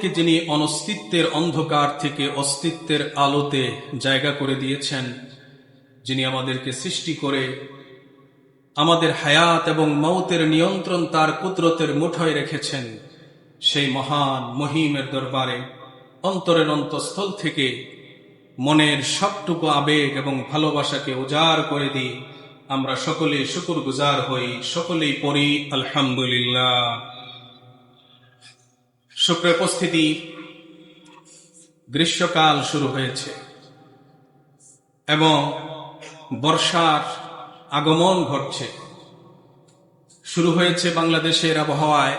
আমাদেরকে যিনি অনস্তিত্বের অন্ধকার থেকে অস্তিত্বের আলোতে জায়গা করে দিয়েছেন, যিনি আমাদেরকে সৃষ্টি করে আমাদের হায়াত এবং মৌতের নিয়ন্ত্রণ তার কুদরতের মুঠোয় রেখেছেন, সেই মহান মহিমের দরবারে অন্তরের অন্তঃস্থল থেকে মনের সবটুকু আবেগ এবং ভালোবাসাকে উজাড় করে দিই। আমরা সকলেই শুকরগুজার হই, সকলেই পড়ি আলহামদুলিল্লাহ। শুকরের উপস্থিতি, গ্রীষ্মকাল শুরু হয়েছে এবং বর্ষার আগমন ঘটছে। শুরু হয়েছে বাংলাদেশের আবহাওয়ায়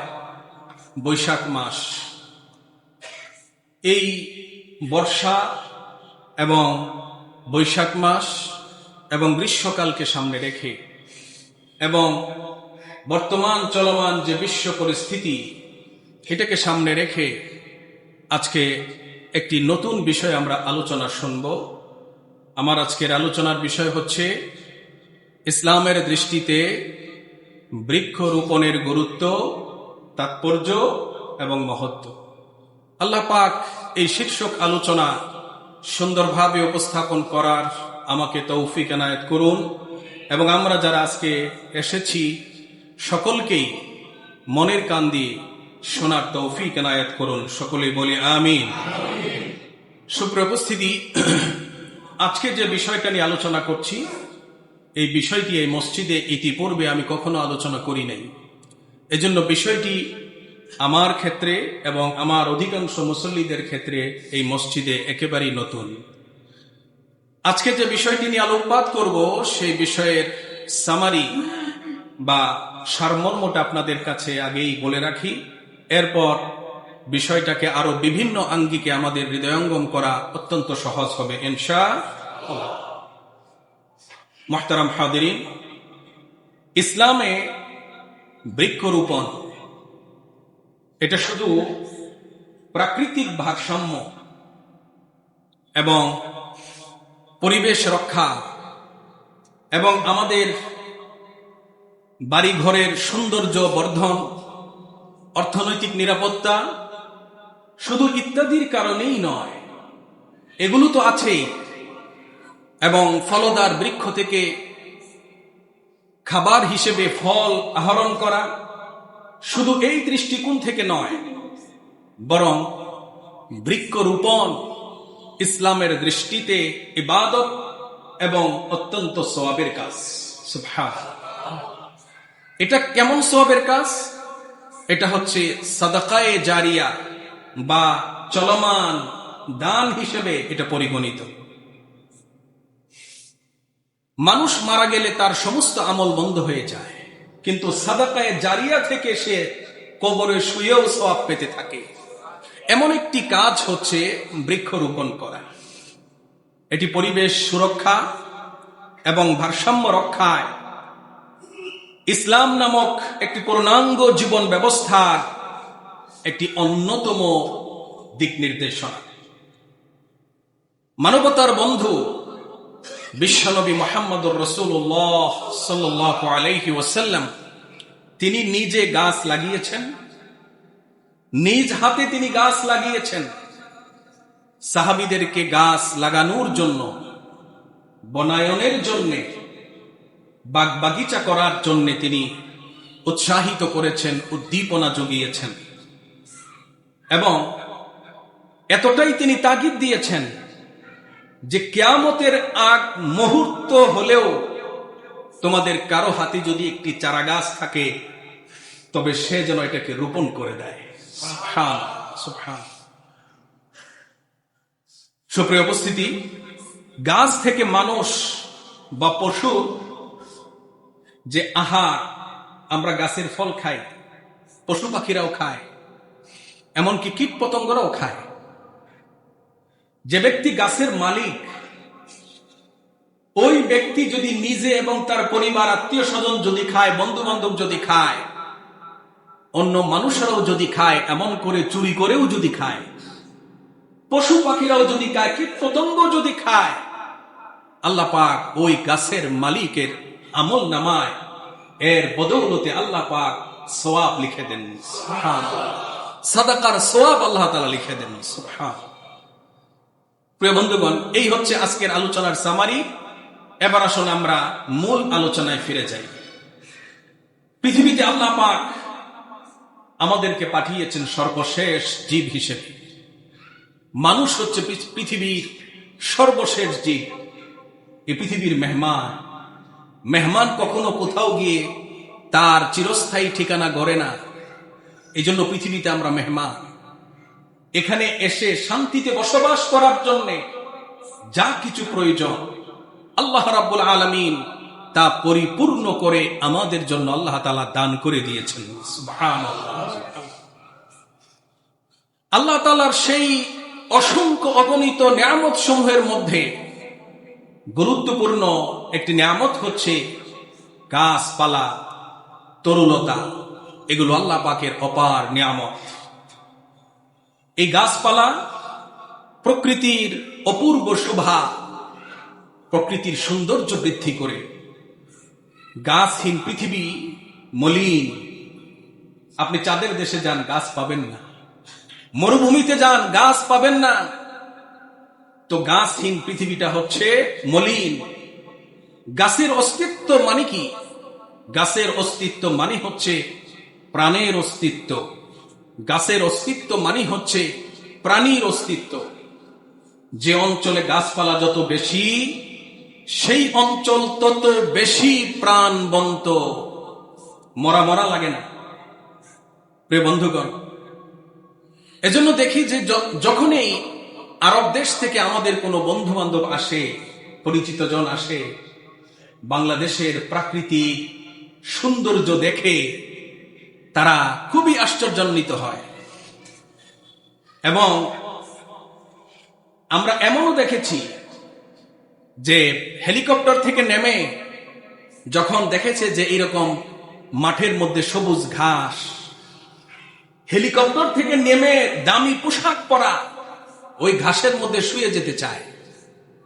বৈশাখ মাস। এই বর্ষা এবং বৈশাখ মাস এবং গ্রীষ্মকালকে সামনে রেখে এবং বর্তমান চলমান যে বিশ্ব পরিস্থিতি, এটাকে সামনে রেখে আজকে একটি নতুন বিষয় আমরা আলোচনা শুনব। আমার আজকের আলোচনার বিষয় হচ্ছে ইসলামের দৃষ্টিতে বৃক্ষরোপণের গুরুত্ব, তাৎপর্য এবং মহত্ব। আল্লাহ পাক এই শীর্ষক আলোচনা সুন্দরভাবে উপস্থাপন করার আমাকে তৌফিক এনায়েত করুন এবং আমরা যারা আজকে এসেছি সকলকেই মনের কান দিয়ে শোনার তৌফিক এনায়েত করুন। সকলেই বলি আমিন। সুপ্রিয় উপস্থিতি, আজকে যে বিষয়টা নিয়ে আলোচনা করছি, এই বিষয়টি এই মসজিদে ইতিপূর্বে আমি কখনো আলোচনা করি নাই। এজন্য বিষয়টি আমার ক্ষেত্রে এবং আমার অধিকাংশ মুসল্লিদের ক্ষেত্রে এই মসজিদে একেবারেই নতুন। আজকে যে বিষয়টি নিয়ে আলোকপাত করব, সেই বিষয়ের সামারি বা সারমর্মটা আপনাদের কাছে আগেই বলে রাখি। এরপর বিষয়টাকে আরো বিভিন্ন আঙ্গিকে আমাদের হৃদয়ঙ্গম করা অত্যন্ত সহজ হবে ইনশাআল্লাহ। মুহতারাম হাদিরিন, ইসলামে বৃক্ষরোপণ এটা শুধু প্রাকৃতিক ভারসাম্য এবং পরিবেশ রক্ষা এবং আমাদের বাড়িঘরের সৌন্দর্য বর্ধন, অর্থনৈতিক নিরাপত্তা শুধু ইত্যাদির কারণেই নয়, এগুলো তো আছেই। এবং ফলদার বৃক্ষ থেকে খাবার হিসেবে ফল আহরণ করা শুধু এই দৃষ্টিকোণ থেকে নয়, বরং বৃক্ষরোপণ ইসলামের দৃষ্টিতে ইবাদত এবং অত্যন্ত সওয়াবের কাজ। সুবহানাল্লাহ। এটা কেমন সওয়াবের কাজ? এটা হচ্ছে সাদাকায়ে জারিয়া বা চলমান দান হিসেবে এটা পরিগণিত। মানুষ মারা গেলে তার সমস্ত আমল বন্ধ হয়ে যায়, কিন্তু সাদাকায়ে জারিয়া থেকে সে কবরে শুয়েও সওয়াব পেতে থাকে। এমন একটি কাজ হচ্ছে বৃক্ষরোপণ করা। এটি পরিবেশ সুরক্ষা এবং ভারসাম্য রক্ষায় ইসলাম নামক একটি পূর্ণাঙ্গ জীবন ব্যবস্থার একটি অন্যতম দিক নির্দেশনা। মানবতার বন্ধু বিশ্বনবী মুহাম্মদুর রাসূলুল্লাহ সাল্লাল্লাহু আলাইহি ওয়াসাল্লাম তিনি নিজে গাছ লাগিয়েছেন, নিজ হাতে তিনি গাছ লাগিয়েছেন। সাহাবীদেরকে গাছ লাগানোর জন্য, বনায়নের জন্য, বাগবাগিচা করার জন্য তিনি উৎসাহিত করেছেন, উদ্দীপনা জুগিয়েছেন এবং এতটাই তিনি তাগিদ দিয়েছেন যে কিয়ামতের আগ মুহূর্ত হলেও তোমাদের কারো হাতে যদি একটি চারা গাছ থাকে, তবে সে যেন এটাকে রোপণ করে দেয়। সুবহানাল্লাহ, সুবহানাল্লাহ। সুপ্রিয় উপস্থিতি, গাছ থেকে মানুষ বা পশু যে আহার, আমরা গাছের ফল খাই, পশু পাখিরাও খায়, এমনকি কীট পতঙ্গরাও খায়। যে ব্যক্তি গাছের মালিক, ওই ব্যক্তি যদি নিজে এবং তার পরিবার, আত্মীয় স্বজন যদি খায়, বন্ধু বান্ধব যদি খায়, অন্য মানুষেরাও যদি খায়, এমন করে চুরি করেও যদি খায়, পশু পাখিরাও যদি খায়, কীট পতঙ্গ যদি খায়, আল্লাহ পাক ওই গাছের মালিকের আমল নামায় এর বদৌলতে আল্লাহ পাক সওয়াব লিখে দেন। সুবহানাল্লাহ। সাদাকার সওয়াব আল্লাহ তাআলা লিখে দেন। সুবহানাল্লাহ। প্রিয় বন্ধুগণ, এই হচ্ছে আজকের আলোচনার সামারি। এবার আসুন আমরা মূল আলোচনায় ফিরে যাই। পৃথিবীতে আল্লাহ পাক আমাদেরকে পাঠিয়েছেন সর্বশেষ জীব হিসেবে। মানুষ হচ্ছে পৃথিবীর সর্বশেষ জীব, এই পৃথিবীর মেহমান। মেহমান কখনো কোথাও গিয়ে তার চিরস্থায়ী ঠিকানা গড়ে না। এই জন্য পৃথিবীতে আমরা মেহমান। এখানে এসে শান্তিতে বসবাস করার জন্য যা কিছু প্রয়োজন আল্লাহ রাব্বুল আলামিন তা পরিপূর্ণ করে আমাদের জন্য আল্লাহ তাআলা দান করে দিয়েছেন। সুবহানাল্লাহ। আল্লাহ তাআলার সেই অসংখ্য অগণিত নিয়ামত সমূহের মধ্যে গুরুত্বপূর্ণ একটি নিয়ামত হচ্ছে গাছপালা, তরুলতা। এগুলো আল্লাহ পাকের অপার নিয়ামত। এই গাছপালা প্রকৃতির অপূর্ব শোভা, প্রকৃতির সৌন্দর্য বৃদ্ধি করে। গাছহীন পৃথিবী মলিন। আপনি চাঁদের দেশে যান, গাছ পাবেন না। মরুভূমিতে যান, গাছ পাবেন না। তো গাছহীন পৃথিবীটা হচ্ছে মলিন। গাছের অস্তিত্ব মানে কি? গাছের অস্তিত্ব মানে হচ্ছে প্রাণের অস্তিত্ব। গাছের অস্তিত্ব মানে হচ্ছে প্রাণীর অস্তিত্ব। যে অঞ্চলে গাছপালা যত বেশি, সেই অঞ্চল তত বেশি প্রাণবন্ত। মরা মরা লাগে না। প্রিয় বন্ধুগণ, এজন্য দেখি যে যখনই আরব দেশ থেকে আমাদের কোনো বন্ধু বান্ধব আসে, পরিচিত জন আসে, বাংলাদেশের প্রাকৃতিক সৌন্দর্য দেখে তারা খুবই আশ্চর্যান্বিত হয়। এবং আমরা এমনও দেখেছি যে হেলিকপ্টার থেকে নেমে যখন দেখেছে যে এরকম মাঠের মধ্যে সবুজ ঘাস, হেলিকপ্টার থেকে নেমে দামি পোশাক পরা ওই ঘাসের মধ্যে শুয়ে যেতে চায়।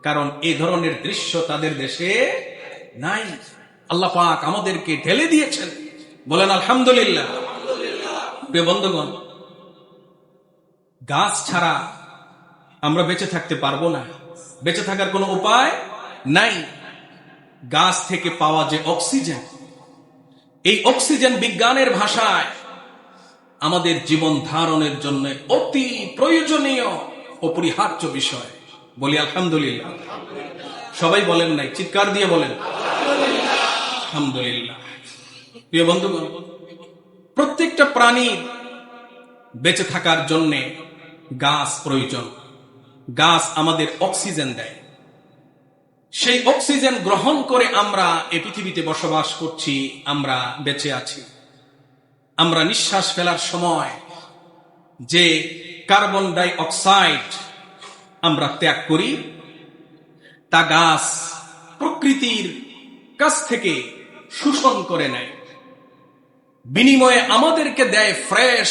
কারণ এই ধরনের দৃশ্য তাদের দেশে নাই। আল্লাহ পাক আমাদেরকে ঢেলে দিয়েছেন। বলেন আলহামদুলিল্লাহ। প্রিয় বন্ধুগণ, গাছ ছাড়া আমরা বেঁচে থাকতে পারবো না। বেঁচে থাকার কোনো উপায় নাই। গাছ থেকে পাওয়া যে অক্সিজেন, এই অক্সিজেন বিজ্ঞানের ভাষায় আমাদের জীবন ধারণের জন্য অতি প্রয়োজনীয়, অপরিহার্য বিষয়। বলি আলহামদুলিল্লাহ। সবাই বলেন নাই, চিৎকার দিয়ে বলেন আলহামদুলিল্লাহ। প্রিয় বন্ধুগণ, প্রত্যেকটা প্রাণীর বেঁচে থাকার জন্য গাছ প্রয়োজন। গাছ আমাদের অক্সিজেন দেয়। সেই অক্সিজেন গ্রহণ করে আমরা এই পৃথিবীতে বসবাস করছি, আমরা বেঁচে আছি। আমরা নিঃশ্বাস ফেলার সময় যে কার্বন ডাই অক্সাইড আমরা ত্যাগ করি, তা গাছ প্রকৃতির কাছ থেকে শোষণ করে নেয়। বিনিময়ে আমাদেরকে দেয় ফ্রেশ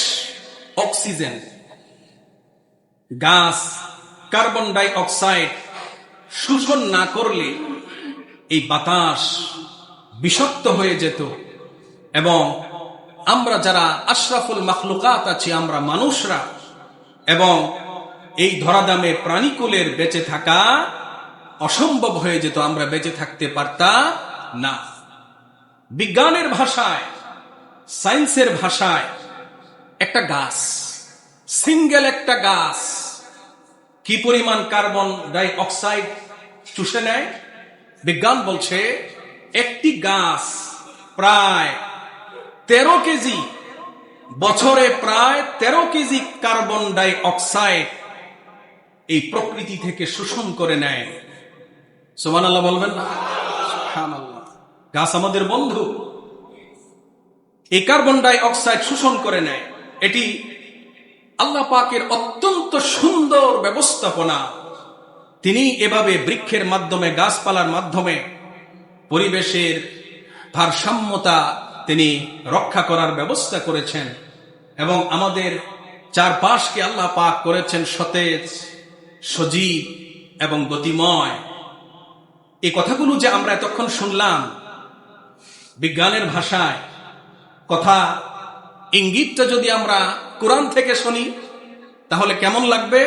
অক্সিজেন। গাছ কার্বন ডাই অক্সাইড শোষণ না করলে এই বাতাস বিষাক্ত হয়ে যেত এবং আমরা যারা আশরাফুল মাখলুকাত আছি, আমরা মানুষরা এবং এই ধরাধামে প্রাণীকুলের বেঁচে থাকা অসম্ভব হয়ে যেত। আমরা বেঁচে থাকতে পারতাম না। বিজ্ঞানের ভাষায়, সায়েন্সের ভাষায় একটা গাছ, সিঙ্গেল একটা গাছ কি পরিমাণ কার্বন ডাই অক্সাইড চুষে নেয়? বিজ্ঞান বলছে একটি গাছ প্রায় 13 কেজি, বছরে প্রায় 13 কেজি কার্বন ডাই অক্সাইড এই প্রকৃতি থেকে শোষণ করে নেয়। সুবহানাল্লাহ বলবেন না? সুবহানাল্লাহ। গাছ আমাদের বন্ধু। এই কার্বন ডাই অক্সাইড শোষণ করে নেয়। এটি আল্লাহ পাকের অত্যন্ত সুন্দর ব্যবস্থাপনা। তিনি এভাবে বৃক্ষের মাধ্যমে, গাছপালার মাধ্যমে পরিবেশের ভারসাম্যতা তিনি রক্ষা করার ব্যবস্থা করেছেন এবং আমাদের চারপাশকে আল্লাহ পাক করেছেন সতেজ, সজীব এবং গতিময়। এই কথাগুলো যে আমরা এতক্ষণ শুনলাম বিজ্ঞানের ভাষায় কথা, ইঙ্গিতটা যদি আমরা কোরআন থেকে শুনি তাহলে কেমন লাগবে?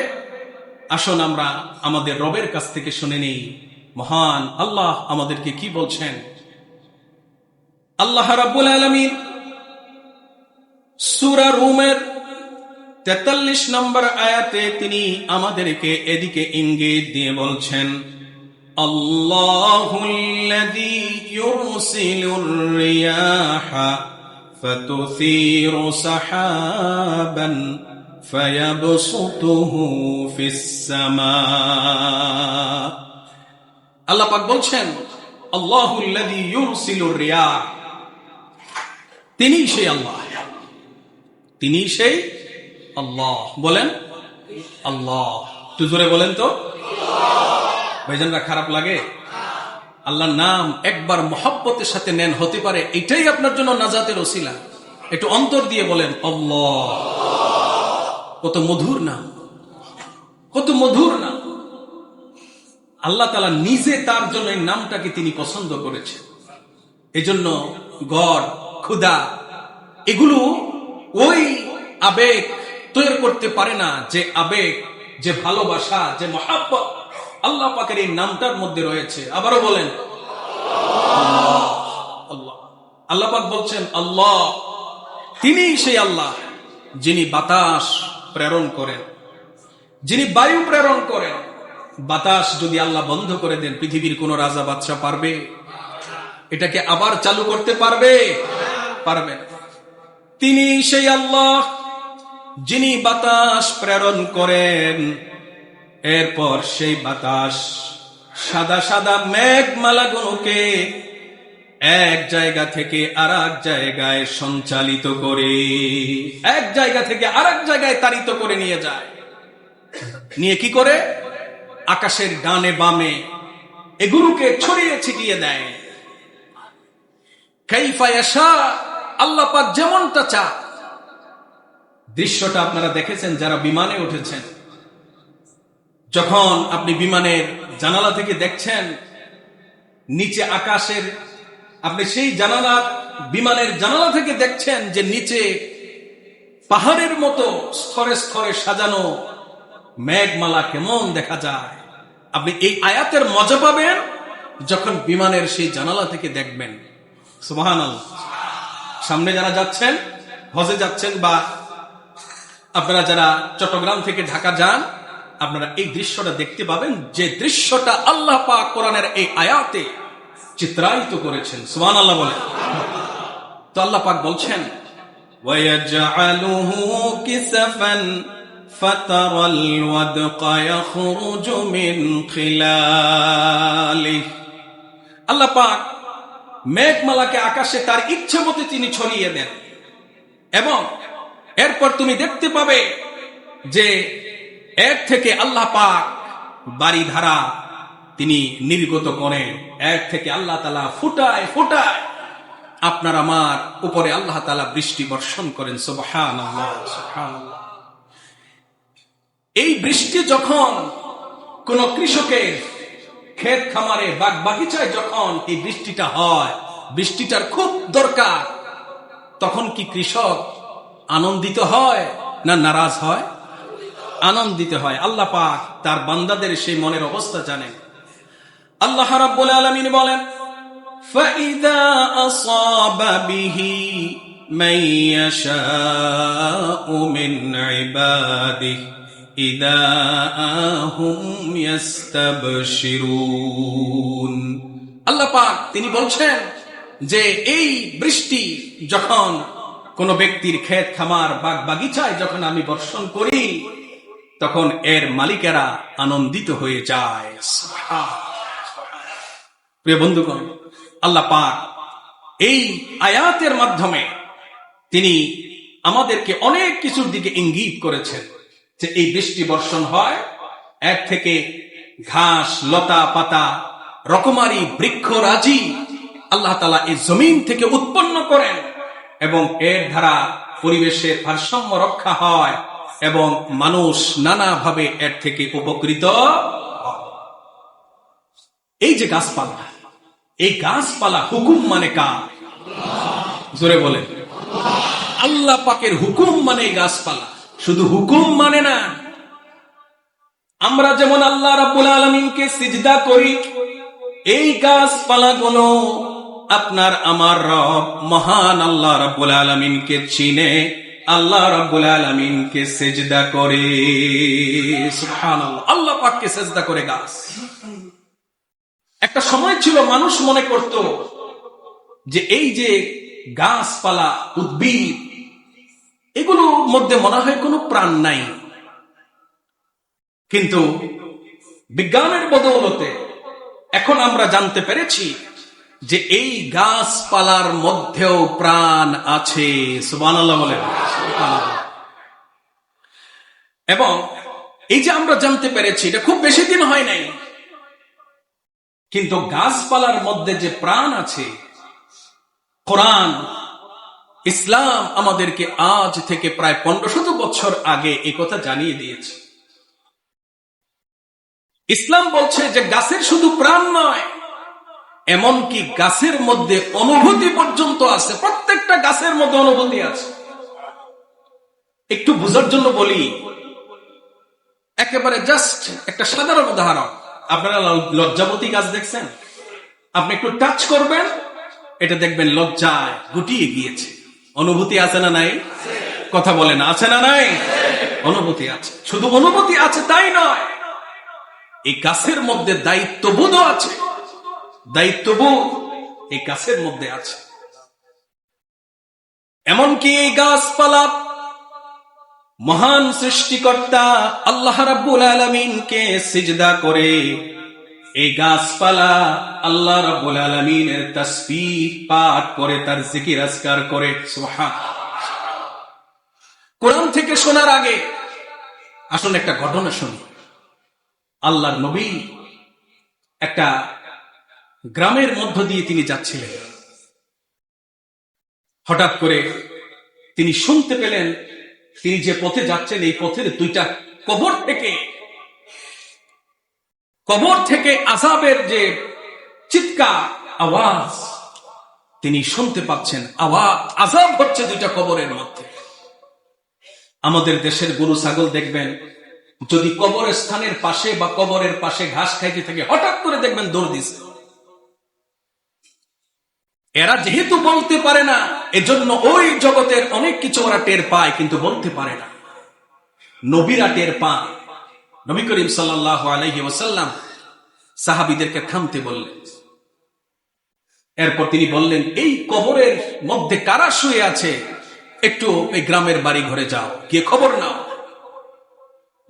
আসুন আমরা আমাদের রবের কাছ থেকে শুনে নেই মহান আল্লাহ আমাদেরকে কি বলছেন। আল্লাহ রাব্বুল আলামিন সূরা রুমের 43 নম্বর আয়াতে তিনি আমাদেরকে এদিকে ইঙ্গিত দিয়ে বলছেন, আল্লাহুল্লাযী ইউরসিলুর রিয়াহা ফাতুসীরু সাহাবান ফায়াবসুতুহু ফিস সামা। আল্লাহ পাক বলছেন আল্লাহুল্লাযী ইউরসিলুর রিয়াহ, তিনি সেই আল্লাহ, তিনি সেই আল্লাহ। বলেন আল্লাহ, একটু জোরে বলেন তো। ভাইজানরা খারাপ লাগে? আল্লাহর নাম একবার মহব্বতের সাথে নেন, হতে পারে এটাই আপনার জন্য নাজাতের ওসিলা। একটু অন্তর দিয়ে বলেন আল্লাহ। কত মধুর নাম, কত মধুর নাম। আল্লাহ তাআলা নিজে তার জন্য এই নামটাকে তিনি পছন্দ করেছেন। এজন্য গড়, ক্ষুধা এগুলো ওই আবেগ তৈরি করতে পারে না যে আবেগ, যে ভালোবাসা, যে মহাব্বত আল্লাহ পাকের এই নামটার মধ্যে রয়েছে। আবারও বলেন আল্লাহ। আল্লাহ, আল্লাহ পাক বলছেন আল্লাহ, তিনি সেই আল্লাহ যিনি বাতাস প্রেরণ করেন, যিনি বায়ু প্রেরণ করেন। বাতাস যদি আল্লাহ বন্ধ করে দেন, পৃথিবীর কোন রাজা বাদশা পারবে এটাকে আবার চালু করতে? পারবে? পারবে না। তিনি সেই আল্লাহ যিনি বাতাস প্রেরণ করেন, এরপর সেই বাতাস সাদা সাদা মেঘমালাগুলোকে এক জায়গা থেকে আর এক জায়গায় সঞ্চালিত করে, এক জায়গা থেকে আর এক জায়গায় তাড়িত করে নিয়ে যায়। নিয়ে কি করে? আকাশের ডানে বামে এগুলোকে ছড়িয়ে ছিটিয়ে দেয়। কাইফা ইয়াশা, আল্লাহ পাক যেমনটা চান। দৃশ্যটা আপনারা দেখেছেন যারা বিমানে উঠেছেন। যখন আপনি বিমানের জানালা থেকে দেখছেন নিচে আকাশের, আপনি সেই জানালা, বিমানের জানালা থেকে দেখছেন যে নিচে পাহাড়ের মতো স্তরে স্তরে সাজানো মেঘমালা কেমন দেখা যায়। আপনি এই আয়াতের মজা পাবেন যখন বিমানের সেই জানালা থেকে দেখবেন। সুবহানাল্লাহ। সামনে যারা যাচ্ছেন, হজে যাচ্ছেন, বা আপনারা যারা চট্টগ্রাম থেকে ঢাকা যান, আপনারা এই দৃশ্যটা দেখতে পাবেন, যে দৃশ্যটা আল্লাহ পাক কোরআনের এই আয়াতে চিত্রায়িত করেছেন। সুবহানাল্লাহ বলেন। তো আল্লাহ পাক বলছেন ওয়ায়াজআলুহু কিসাফান ফাতারাল ওয়াদকা ইয়াখরুজু মিন খিলালিহি। আল্লাহ পাক মেঘমালাকে আকাশে তার ইচ্ছে মতো তিনি ছড়িয়ে দেন, এবং এরপর তুমি দেখতে পাবে যে এর থেকে আল্লাহ পাক বাড়িধারা তিনি নির্গত করেন। এর থেকে আল্লাহ তাআলা ফুটায় ফুটায় আপনার আমার উপরে আল্লাহ তাআলা বৃষ্টি বর্ষণ করেন। সুবহানাল্লাহ, সুবহানাল্লাহ। এই বৃষ্টি যখন কোন কৃষকের ক্ষেত খামারে, বাগ বাগিচায় যখন এই বৃষ্টিটা হয়, বৃষ্টিটার খুব দরকার, তখন কি কৃষক আনন্দিত হয় না নারাজ হয়? আনন্দিত হয়। আল্লাহ পাক তার বান্দাদের সেই মনের অবস্থা জানেন। আল্লাহ রাব্বুল আলামিন বলেন ফাইদা আসাবা বিহি মান ইয়াশাউ মিন ইবাদিহি ইযা হুম ইয়াস্তাবশিরুন। আল্লাহ পাক তিনি বলছেন যে এই বৃষ্টি যখন কোন ব্যক্তির ক্ষেত খামার, বাগ বাগিচায় যখন আমি বর্ষণ করি, তখন এর মালিকেরা আনন্দিত হয়ে যায়। প্রিয় বন্ধুগণ, আল্লাহ পাক এই আয়াতের মাধ্যমে তিনি আমাদেরকে অনেক কিছুর দিকে ইঙ্গিত করেছেন, যে এই বৃষ্টি বর্ষণ হয়, এর থেকে ঘাস, লতা পাতা, রকমারি বৃক্ষরাজি আল্লাহ তাআলা এই জমিন থেকে উৎপন্ন করেন, এবং এর দ্বারা পরিবেশের ভারসাম্য রক্ষা হয়, এবং মানুষ নানাভাবে এর থেকে উপকৃত হয়। এই যে গাছপালা, এই গাছপালা হুকুম মানে কার? জোরে বলেন। আল্লাহ পাকের হুকুম মানে গাছপালা, শুধু হুকুম মানে না। আমরা যেমন আল্লাহ রাব্বুল আলামিনকে সিজদা করি, এই গাছপালাগুলো আপনার আমার রব মহান আল্লাহ রাব্বুল আলামিনকে চিনে আল্লাহ রাব্বুল আলামিনকে সিজদা করে। সুবহানাল্লাহ, আল্লাহ পাককে সিজদা করে গাছ। একটা সময় ছিল মানুষ মনে করত যে এই যে গাছপালা, উদ্ভিদ, এগুলোর মধ্যে মনে হয় কোনো প্রাণ নাই, কিন্তু বিজ্ঞানের বদৌলতে এখন আমরা জানতে পেরেছি যে এই গাছপালার মধ্যেও প্রাণ আছে। সুবহানাল্লাহ বলেন। এবং এই যে আমরা জানতে পেরেছি, এটা খুব বেশি দিন হয় নাই, কিন্তু গাছপালার মধ্যে যে প্রাণ আছে, কোরআন, ইসলাম আমাদেরকে আজ থেকে প্রায় 1500 বছর আগে এই কথা জানিয়ে দিয়েছে। ইসলাম বলছে যে গাছের শুধু প্রাণ নয়, এমনকি গাছের মধ্যে অনুভূতি পর্যন্ত আছে। প্রত্যেকটা গাছের মধ্যে অনুভূতি আছে। একটু বোঝার জন্য বলি, একেবারে জাস্ট একটা সাধারণ উদাহরণ। আপনারা লজ্জাবতী গাছ দেখছেন? আপনি একটু টাচ করবেন, এটা দেখবেন লজ্জায় গুটিয়ে গিয়েছে। অনুভূতি আছে না নাই? কথা বলেন, আছে না নাই? অনুভূতি আছে। শুধু অনুভূতি আছে তাই নয়, এই গাছের মধ্যে দায়িত্ববোধও আছে। দায়িত্ববোধ এই গাছের মধ্যে আছে। এমনকি এই গাছপালা মহান সৃষ্টিকর্তা আল্লাহ রাব্বুল আলামিনকে সিজদা করে। এই গাছপালা আল্লাহ রাব্বুল আলামিনের তাসবিহ পাঠ করে, তার জিকির আজকার করে। সুবহানাল্লাহ। কোরআন থেকে শোনার আগে আসলে একটা ঘটনা শুনি। আল্লাহর নবী একটা গ্রামের মধ্য দিয়ে তিনি যাচ্ছিলেন। হঠাৎ করে তিনি শুনতে পেলেন, তিনি যে পথে যাচ্ছেন এই পথের দুইটা কবর থেকে আযাবের যে চিৎকার আওয়াজ তিনি শুনতে পাচ্ছেন। আযাব হচ্ছে দুইটা কবরের মধ্যে। আমাদের দেশের গরু ছাগল দেখবেন, যদি কবরের স্থানের পাশে বা কবরের পাশে ঘাস খাইতে থাকে, হঠাৎ করে দেখবেন দৌড় দিছে। এরা যেহেতু বলতে পারে না, এজন্য ওই জগতের অনেক কিছু ওরা টের পায়, কিন্তু বলতে পারে না। নবীরা টের পান। নবী করিম সাল্লাল্লাহু আলাইহি ওয়াসাল্লাম সাহাবীদেরকে থামতে বললেন। এরপর তিনি বললেন, এই কবরের মধ্যে কারা শুয়ে আছে, একটু এই গ্রামের বাড়ি ঘরে যাও, গিয়ে খবর নাও।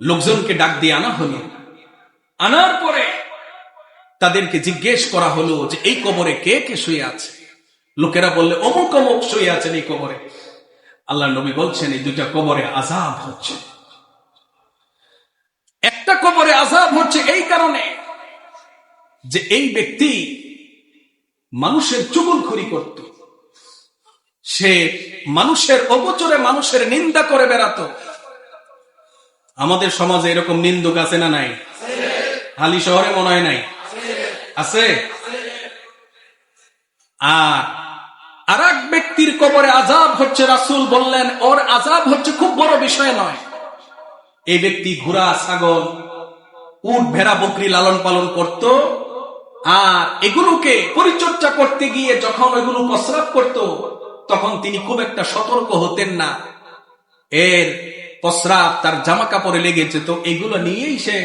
লোকজনকে ডাক দিয়ে আনা হলো। আনার পরে তাদেরকে জিজ্ঞেস করা হলো যে এই কবরে কে কে শুয়ে আছে। লোকেরা বললে অমুক অমুক শুয়ে আছেন এই কবরে। আল্লাহ নবী বলছেন, এই দুইটা কবরে আযাব হচ্ছে। একটা কবরে আযাব হচ্ছে এই কারণে যে এই ব্যক্তি মানুষের চুগলখড়ি করত, সে মানুষের অগোচরে মানুষের নিন্দা করে বেড়াতো। আমাদের সমাজে এরকম নিন্দুক আছে না নাই? হালি শহরে মনে হয় নাই, আছে। আর এক ব্যক্তির কবরে আযাব হচ্ছে, রাসূল বললেন ওর আযাব হচ্ছে খুব বড় বিষয় নয়। এই ব্যক্তি ঘোড়া, ছাগল, উট, ভেড়া, বকরি লালন পালন করত, আর এগুলোকে পরিচর্যা করতে গিয়ে যখন এগুলো প্রস্রাব করত, তখন তিনি খুব একটা সতর্ক হতেন না। এর প্রস্রাব তার জামা কাপড়ে লেগে যেত, এগুলো নিয়েই সে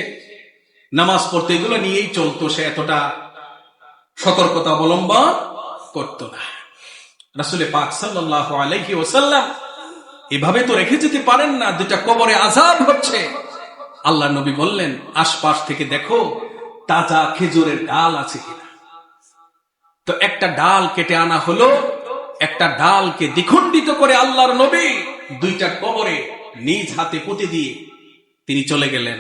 নামাজ পড়তো, এগুলো নিয়েই চলতো। সে এতটা সতর্কতা অবলম্বন করত না। রাসূল পাক সাল্লাল্লাহু আলাইহি ওয়াসাল্লাম এভাবে তো রেখে যেতে পারেন না, দুটা কবরে আযাব হচ্ছে। আল্লাহ নবী বললেন, আশপাশ থেকে দেখো তাজা খেজুরের ডাল আছে কিনা। তো একটা ডাল কেটে আনা হলো। একটা ডালকে দ্বিখণ্ডিত করে আল্লাহর নবী দুইটা কবরে নিজ হাতে পুঁতে দিয়ে তিনি চলে গেলেন।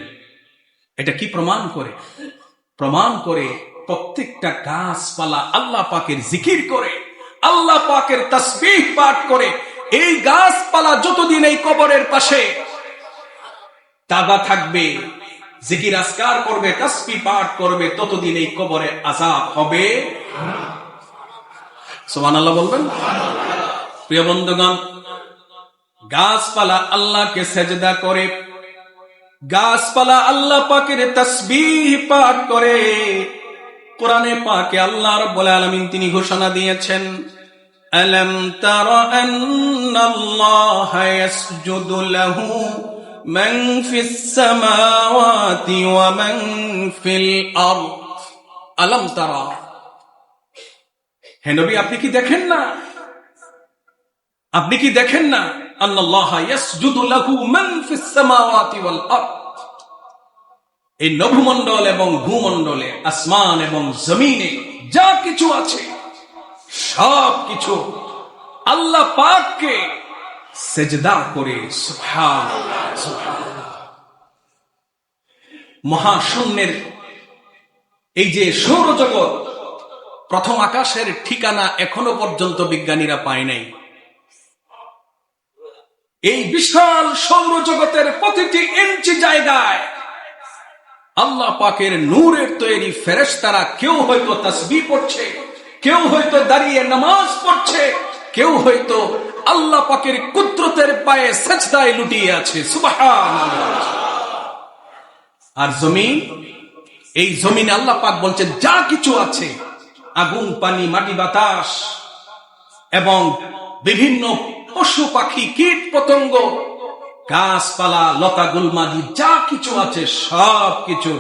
এটা কি প্রমাণ করে? প্রমাণ করে প্রত্যেকটা গাছপালা আল্লাহ পাকের জিকির করে, আল্লাহ পাকের তাসবিহ পাঠ করে। এই গাছপালা যতদিন এই কবরের পাশে তাজা থাকবে, জিকির আজকার করবে, তাসবিহ পাঠ করবে, ততদিন এই কবরে আযাব হবে। সুবহানাল্লাহ বলবেন। প্রিয় বন্ধুগণ, গাছপালা আল্লাহকে সেজদা করে, গাছপালা আল্লাহ পাকের তাসবিহ পাঠ করে। কোরআনে পাকে আল্লাহ রাব্বুল আলামিন তিনি ঘোষণা দিয়েছেন, আলাম তারা আন্নাল্লাহা ইয়াসজুদু লাহু মান ফিস সামাওয়াতি ওয়া মান ফিল আরদ। আলাম তারা, হে নবী আপনি কি দেখেন না, আপনি কি দেখেন না, আন্নাল্লাহা ইয়াসজুদু লাহু মান ফিস সামাওয়াতি ওয়াল আরদ, এই নভমণ্ডল এবং ভূমণ্ডলে, আসমান এবং জমিনে যা কিছু আছে সব কিছু আল্লাহ পাককে সেজদা করে। সুবহানাল্লাহ, সুবহানাল্লাহ। মহাশূন্যের এই যে সৌরজগৎ, প্রথম আকাশের ঠিকানা এখনো পর্যন্ত বিজ্ঞানীরা পায় নাই। এই বিশাল সৌরজগতের প্রতিটি ইঞ্চি জায়গায় আল্লাহ পাকের নূরের তৈরি ফেরেশতারা কেউ হয়তো তাসবিহ পড়ছে, কেউ হয়তো দাঁড়িয়ে নামাজ পড়ছে, কেউ হয়তো আল্লাহ পাকের কুদরতের পায়ে সেজদায় লুটিয়ে আছে। সুবহানাল্লাহ। আর জমিন, এই জমিনে আল্লাহ পাক বলছেন যা কিছু আছে, আগুন, পানি, মাটি, বাতাস এবং বিভিন্ন পশু পাখি, কীট পতঙ্গ, গাছপালা, লতা গুলমাদি যা কিছু আছে সব কিছু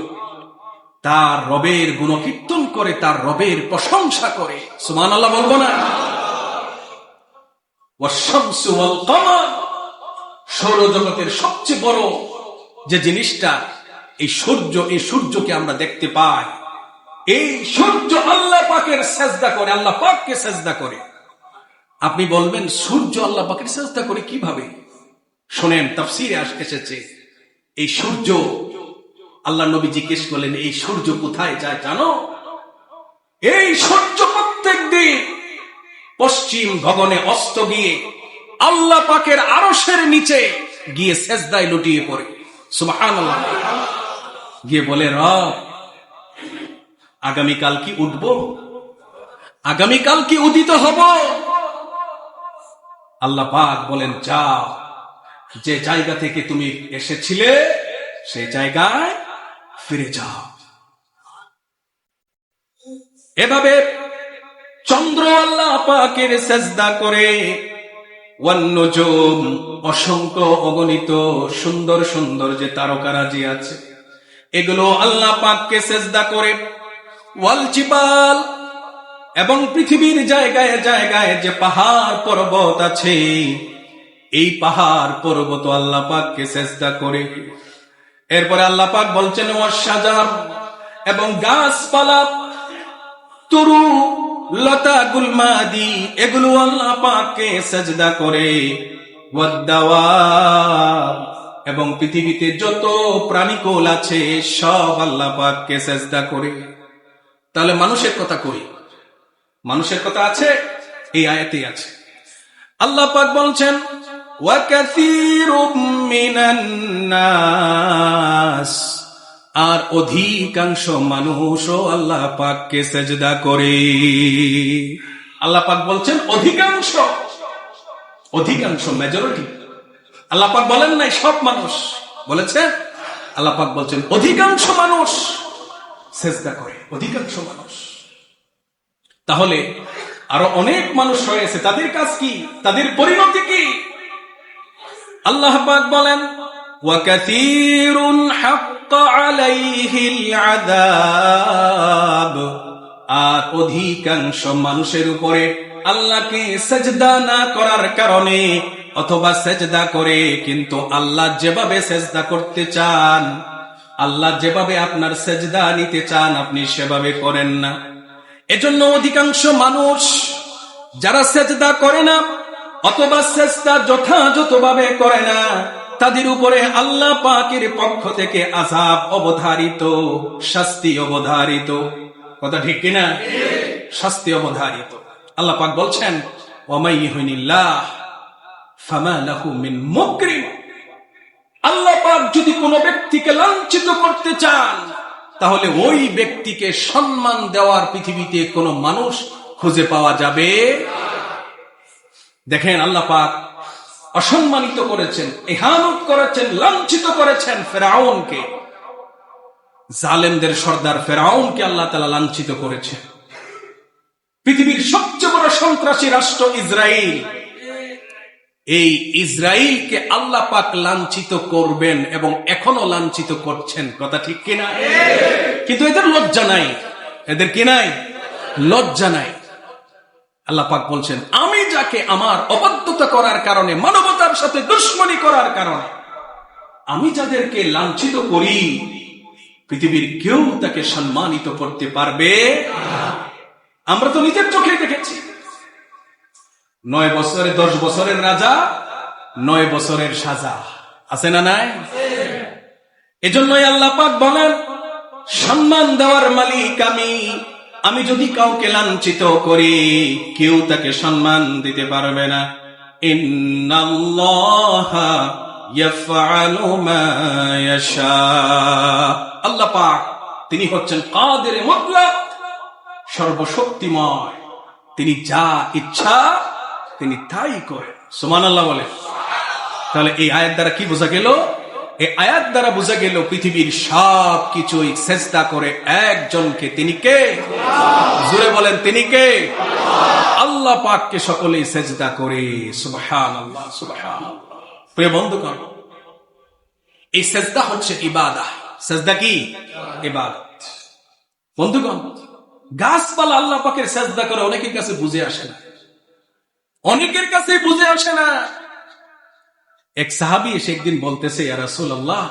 তার রবের গুণকীর্তন করে, তার রবের প্রশংসা করে। সুবহানাল্লাহ বলবো না? ওয়াশ-শামসু ওয়াল কমার, সৌরজগতের সবচেয়ে বড় যে জিনিসটা এই সূর্য, এই সূর্যকে আমরা দেখতে পাই, এই সূর্য আল্লাহ পাকের সেজদা করে, আল্লাহ পাককে সেজদা করে। আপনি বলবেন সূর্য আল্লাহ পাকের সেজদা করে কিভাবে? শোনেন, তাফসীরে এসেছে এই সূর্য, আল্লাহ নবী জিজ্ঞেস করলেন এই সূর্য কোথায় যায় জানো? এই সূর্য প্রত্যেক দিন পশ্চিম গগনে অস্ত গিয়ে আল্লাহ পাকের আরশের নিচে গিয়ে সেজদায় লুটিয়ে পড়ে। সুবহানাল্লাহ। গিয়ে বলে, রব আগামীকাল কি উঠবো? আগামীকাল কি উদিত হব? আল্লাহ পাক বলেন, যাও, যে জায়গা থেকে তুমি এসেছিলে সেই জায়গায় ফিরে যাও। এভাবে চন্দ্র আল্লাহ পাকের সেজদা করে, ওয়ান-নুজুম, অসংখ্য অগণিত সুন্দর সুন্দর যে তারকারাজি আছে এগুলো আল্লাহ পাককে সেজদা করে। ওয়াল-জিবাল, এবং পৃথিবীর জায়গায় জায়গায় যে পাহাড় পর্বত আছে এই পাহাড় পর্বত আল্লাহ পাককে সেজদা করে। এরপরে আল্লাহ পাক বলছেন ওয়াশ-শাজার, এবং গাছপালা, তরু, লতা, গুলমাদি এগুলো আল্লাহ পাককে সেজদা করে। ওয়াদ-দাওয়াব, এবং পৃথিবীতে যত প্রাণীকুল আছে সব আল্লাহ পাককে সেজদা করে। তাহলে মানুষের কথা কই? মানুষের কথা আছে এই আয়াতেই আছে। আল্লাহ পাক বলছেন ওয়া কাসীরুম মিনান নাস, আর অধিকাংশ মানুষও আল্লাহ পাককে সেজদা করে। আল্লাহ পাক বলছেন অধিকাংশ, অধিকাংশ, মেজরিটি। আল্লাহ পাক বলেন নাই সব মানুষ, বলেছেন আল্লাহ পাক বলছেন অধিকাংশ মানুষ সেজদা করে, অধিকাংশ মানুষ। তাহলে আরো অনেক মানুষ রয়েছে, তাদের কাজ কি, তাদের পরিণতি কি? আল্লাহ পাক বলেন ওয়া কাসীরুন হাক্কা আলাইহিল আযাব, আর অধিকাংশ মানুষের উপরে আল্লাহকে সেজদা না করার কারণে, অথবা সেজদা করে কিন্তু আল্লাহ যেভাবে সেজদা করতে চান, আল্লাহ যেভাবে আপনার সেজদা নিতে চান আপনি সেভাবে করেন না। এজন্য অধিকাংশ মানুষ যারা সেজদা করে না অথবা সেজদা যথাযথভাবে করে না, তাদের উপরে আল্লাহ পাকের পক্ষ থেকে আযাব অবধারিত, শাস্তি অবধারিত। কথা ঠিক কিনা? শাস্তি অবধারিত। আল্লাহ পাক বলছেন ওয়া মান ইউহিনিল্লাহ ফামা লাহু মিন মুকরিম, আল্লাহ পাক যদি কোনো ব্যক্তিকে লাঞ্ছিত করতে চান তাহলে ওই ব্যক্তিকে সম্মান দেওয়ার পৃথিবীতে কোনো মানুষ খুঁজে পাওয়া যাবে। দেখেন আল্লাহ পাক অসম্মানিত করেছেন, ইহানত করেছেন, লাঞ্ছিত করেছেন ফেরাউনকে। জালেমদের সর্দার ফেরাউনকে আল্লাহ তাআলা লাঞ্ছিত করেছেন। পৃথিবীর সবচেয়ে বড় সন্ত্রাসী রাষ্ট্র ইসরায়েল, এই ইসরায়েলকে আল্লাহ পাক লাঞ্ছিত করবেন এবং এখনো লাঞ্ছিত করছেন। কথা ঠিক কিনা? কিন্তু এদের লজ্জা নাই। এদের কি নাই? লজ্জা নাই। আল্লাহ পাক বলছেন, আমি যাকে আমার অবাধ্যতা করার কারণে, মানবতার সাথে দুশমনী করার কারণে আমি যাদেরকে লাঞ্ছিত করি, পৃথিবীর কেউ তাকে সম্মানিত করতে পারবে না। আমরা তো নিজের চোখে দেখেছি। 9 বছরে 10 বছরের রাজা, 9 বছরের সাজা। আছে না নাই? এজন্যই আল্লাহ পাক বলেন, সম্মান দেওয়ার মালিক আমি যদি কাউকে লাঞ্ছিত করি, কেউ তাকে সম্মান দিতে পারবে না। ইন্নাল্লাহা ইয়াফআলু মা ইয়াশা। আল্লাহ পাক তিনি হচ্ছেন কাদের মুতলাক, সর্বশক্তিময়। তিনি যা ইচ্ছা তিনি তাই করেন। সুবহানাল্লাহ বলে। তাহলে এই আয়াত দ্বারা কি বোঝা গেল? এই আয়াত দ্বারা বোঝা গেল পৃথিবীর সব কিছুই সেজদা করে একজনকে। তিনি কে? জোরে বলেন, তিনি কে? আল্লাহ পাককে সকলেই সেজদা করে। সুবহানাল্লাহ, সুবহানাল্লাহ। প্রিয় বন্ধুগণ, এই সেজদা হচ্ছে ইবাদত। সেজদা কি? ইবাদত। বন্ধুগণ, গাছপালা আল্লাহ পাকের সেজদা করে অনেকের কাছে বুঝে আসে না। অনেকের কাছে বুঝে আসে না। এক সাহাবী এসে একদিন বলতেছে, ইয়া রাসূলুল্লাহ,